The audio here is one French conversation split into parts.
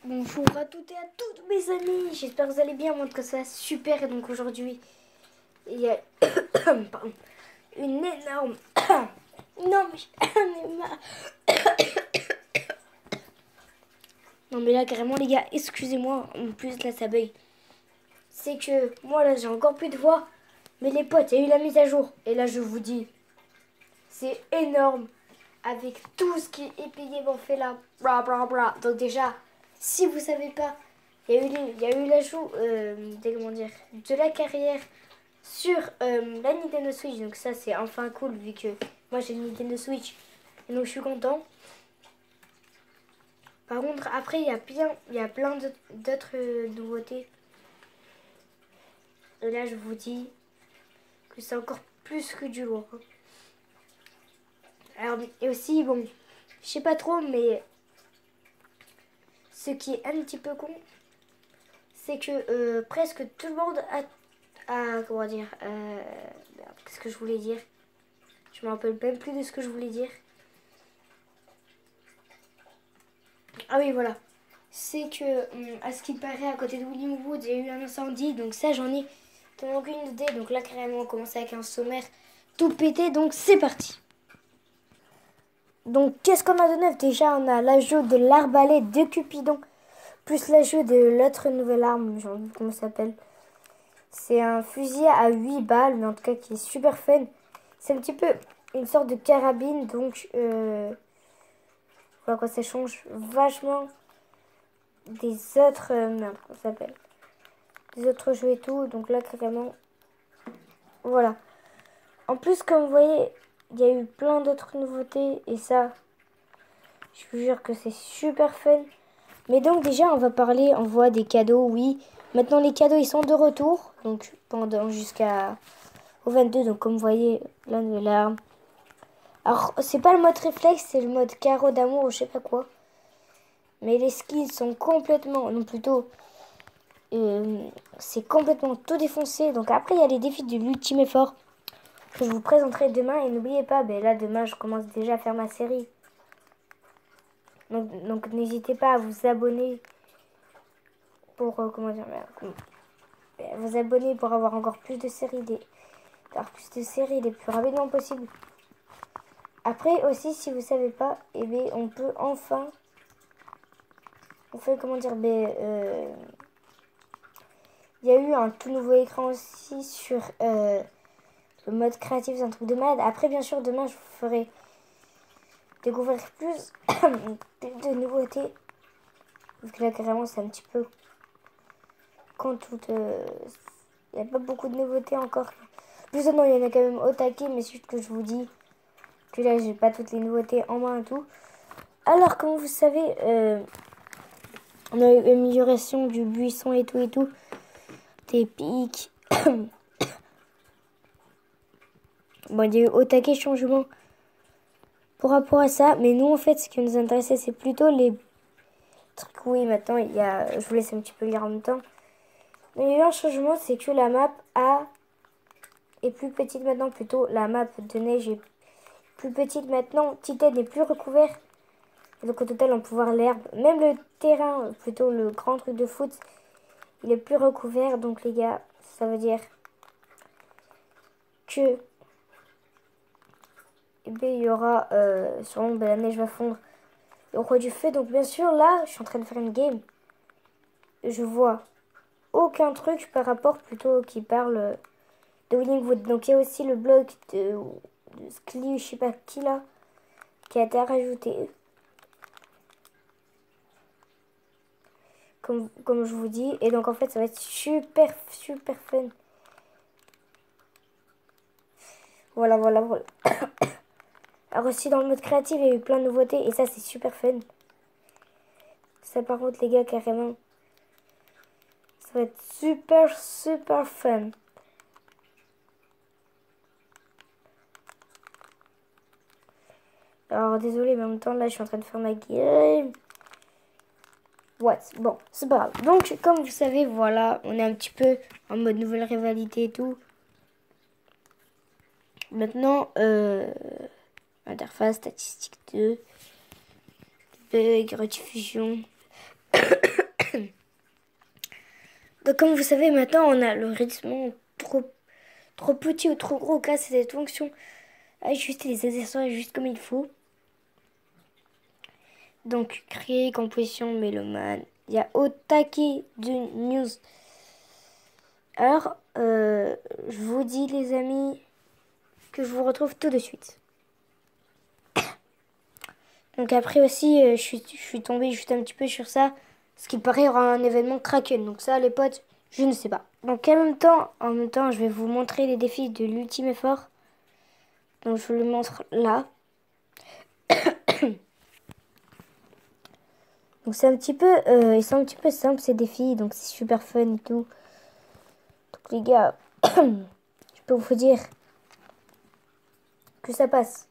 Bonjour à toutes et à toutes mes amis, j'espère que vous allez bien, moi en tout cas ça va super. Et donc aujourd'hui il y a pardon, une énorme non mais j'en ai marre. Non mais là carrément les gars, excusez-moi, en plus là ça bug. C'est que moi là j'ai encore plus de voix. Mais les potes, il y a eu la mise à jour. Et là je vous dis, c'est énorme. Avec tout ce qui est payé, on fait là. Bra bra bra. Donc déjà, si vous savez pas, il y a eu l'ajout comment dire, de la carrière sur la Nintendo Switch. Donc ça c'est enfin cool vu que moi j'ai une Nintendo Switch. Et donc je suis content. Par contre après il y a plein d'autres nouveautés. Et là je vous dis que c'est encore plus que du lourd. Alors et aussi bon, je sais pas trop mais ce qui est un petit peu con, c'est que presque tout le monde a comment dire, qu'est-ce que je voulais dire? Je me rappelle même plus de ce que je voulais dire. Ah oui, voilà. C'est que, à ce qui paraît, à côté de William Wood, il y a eu un incendie. Donc ça, j'en ai tellement aucune idée. Donc là, carrément, on commence avec un sommaire tout pété. Donc c'est parti. Donc qu'est-ce qu'on a de neuf? Déjà, on a l'ajout de l'arbalète de Cupidon. Plus l'ajout de l'autre nouvelle arme. J'ai oublié comment ça s'appelle. C'est un fusil à 8 balles, mais en tout cas qui est super fun. C'est un petit peu une sorte de carabine, donc voilà quoi, ça change vachement des autres, merde, comment ça s'appelle, des autres jeux et tout. Donc là, carrément, voilà. En plus, comme vous voyez, il y a eu plein d'autres nouveautés et ça, je vous jure que c'est super fun. Mais donc déjà, on va parler, on voit des cadeaux, oui. Maintenant, les cadeaux, ils sont de retour, donc pendant jusqu'à au 22, donc comme vous voyez, la nouvelle arme. Alors, c'est pas le mode réflexe, c'est le mode carreau d'amour ou je sais pas quoi. Mais les skills sont complètement, non plutôt, c'est complètement tout défoncé. Donc après, il y a les défis de l'ultime effort que je vous présenterai demain. Et n'oubliez pas, ben là, demain, je commence déjà à faire ma série. Donc n'hésitez pas à vous abonner pour, comment dire, vous abonner pour avoir encore plus de séries, les plus rapidement possible. Après aussi, si vous savez pas, eh bien, on peut enfin, on fait comment dire, il y a eu un tout nouveau écran aussi sur le mode créatif, c'est un truc de malade. Après, bien sûr, demain, je vous ferai découvrir plus de nouveautés. Parce que là, carrément, c'est un petit peu quand tout, il n'y a pas beaucoup de nouveautés encore. Plus non, il y en a quand même au taquet, mais c'est juste que je vous dis que là, j'ai pas toutes les nouveautés en main et tout. Alors, comme vous savez, on a eu l'amélioration du buisson et tout et tout. Des pics. Bon, il y a eu au taquet changement pour rapport à ça. Mais nous, en fait, ce qui nous intéressait, c'est plutôt les trucs. Oui, maintenant, il y a... Je vous laisse un petit peu lire en même temps. Mais il y a eu un changement, c'est que la map est plus petite maintenant. Plutôt, la map de neige est plus petite maintenant. Titan n'est plus recouvert. Et donc, au total, on peut voir l'herbe. Même le terrain, plutôt le grand truc de foot, il est plus recouvert. Donc, les gars, ça veut dire que eh bien, il y aura sûrement la neige va fondre au roi du feu. Donc bien sûr là je suis en train de faire une game. Je vois aucun truc par rapport plutôt qui parle de Willingwood. Donc il y a aussi le bloc de Skli, je sais pas qui là, qui a été rajouté. Comme je vous dis. Et donc en fait ça va être super fun. Voilà. Alors aussi dans le mode créatif il y a eu plein de nouveautés et ça c'est super fun. Ça par contre les gars carrément, ça va être super fun. Alors désolé mais en même temps là je suis en train de faire ma game. What? Bon, c'est pas grave. Donc comme vous savez, voilà, on est un petit peu en mode nouvelle rivalité et tout. Maintenant, interface, statistique 2, bug, rediffusion. Donc comme vous savez maintenant, on a le rythme trop petit ou trop gros grâce à cette fonction. Ajuster les accessoires juste comme il faut. Donc créer composition mélomane. Il y a au taquet de news. Alors, je vous dis les amis que je vous retrouve tout de suite. Donc après aussi, je suis tombée juste un petit peu sur ça. Ce qui paraît y aura un événement Kraken. Donc ça, les potes, je ne sais pas. Donc en même temps, je vais vous montrer les défis de l'ultime effort. Donc je vous le montre là. Donc c'est un petit peu, ils sont un petit peu simples ces défis. Donc c'est super fun et tout. Donc les gars, je peux vous dire que ça passe.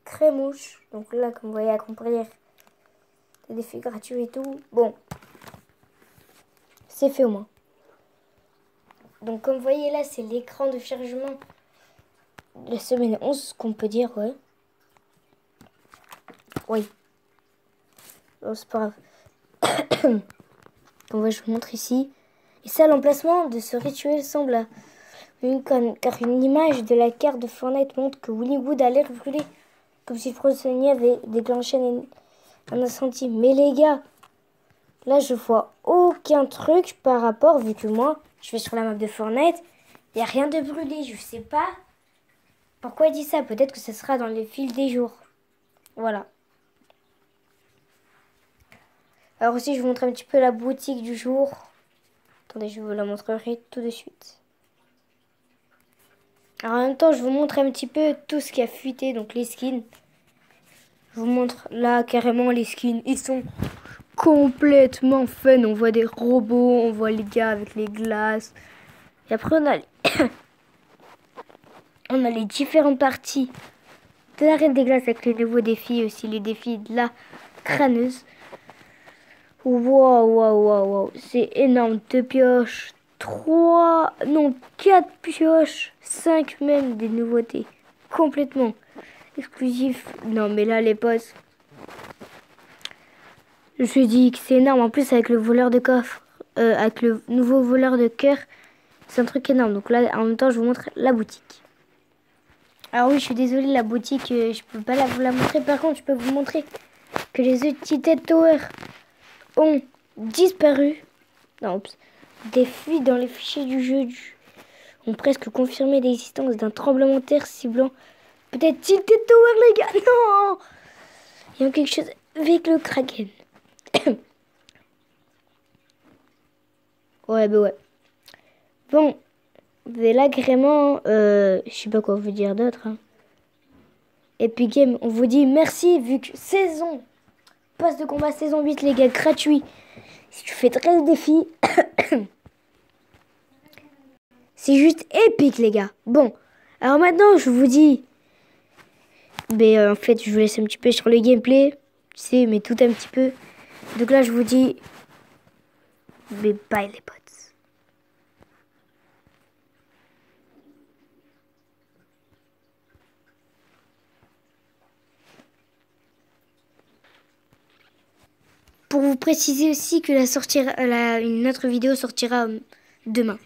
Crémouche. Donc là, comme vous voyez, accomplir des défis gratuits et tout. Bon, c'est fait au moins. Donc comme vous voyez là, c'est l'écran de chargement de la semaine 11, qu'on peut dire, ouais. Oui. Bon, c'est pas grave. Bon, ouais, je vous montre ici. Et ça, l'emplacement de ce rituel semble à une conne, car une image de la carte de Fortnite montre que Willywood a l'air brûlé, comme si Frosony avait déclenché un incendie. Mais les gars, là, je vois aucun truc par rapport, vu que moi, je vais sur la map de Fortnite, il n'y a rien de brûlé. Je sais pas pourquoi il dit ça. Peut-être que ce sera dans le fil des jours. Voilà. Alors aussi, je vous montre un petit peu la boutique du jour. Attendez, je vous la montrerai tout de suite. Alors en même temps, je vous montre un petit peu tout ce qui a fuité, donc les skins. Je vous montre là carrément les skins. Ils sont complètement fun. On voit des robots, on voit les gars avec les glaces. Et après, on a les différentes parties de la Reine des Glaces avec les nouveaux défis, aussi les défis de la crâneuse. Waouh, waouh, waouh, waouh. C'est énorme. 2 pioches, 3, non, 4 pioches, 5 même des nouveautés. Complètement exclusif. Non, mais là, les potes, je dis que c'est énorme. En plus, avec le voleur de coffre, avec le nouveau voleur de cœur, c'est un truc énorme. Donc là, en même temps, je vous montre la boutique. Alors oui, je suis désolée, la boutique, je peux pas vous la montrer. Par contre, je peux vous montrer que les United Tower ont disparu. Non, oups. Des fuites dans les fichiers du jeu ont presque confirmé l'existence d'un tremblement de terre ciblant peut-être Tilted Tower, les gars. Non, il y a quelque chose avec le Kraken. Ouais, bah ouais. Bon, mais l'agrément, je sais pas quoi vous dire d'autre. Hein. Epic Games, on vous dit merci vu que passe de combat saison 8, les gars, gratuit. Si tu fais 13 défis, c'est juste épique, les gars. Bon, alors maintenant, je vous dis... Mais en fait, je vous laisse un petit peu sur le gameplay. Tu sais, mais tout un petit peu. Donc là, je vous dis... Mais bye, les potes. Pour vous préciser aussi que une autre vidéo sortira demain.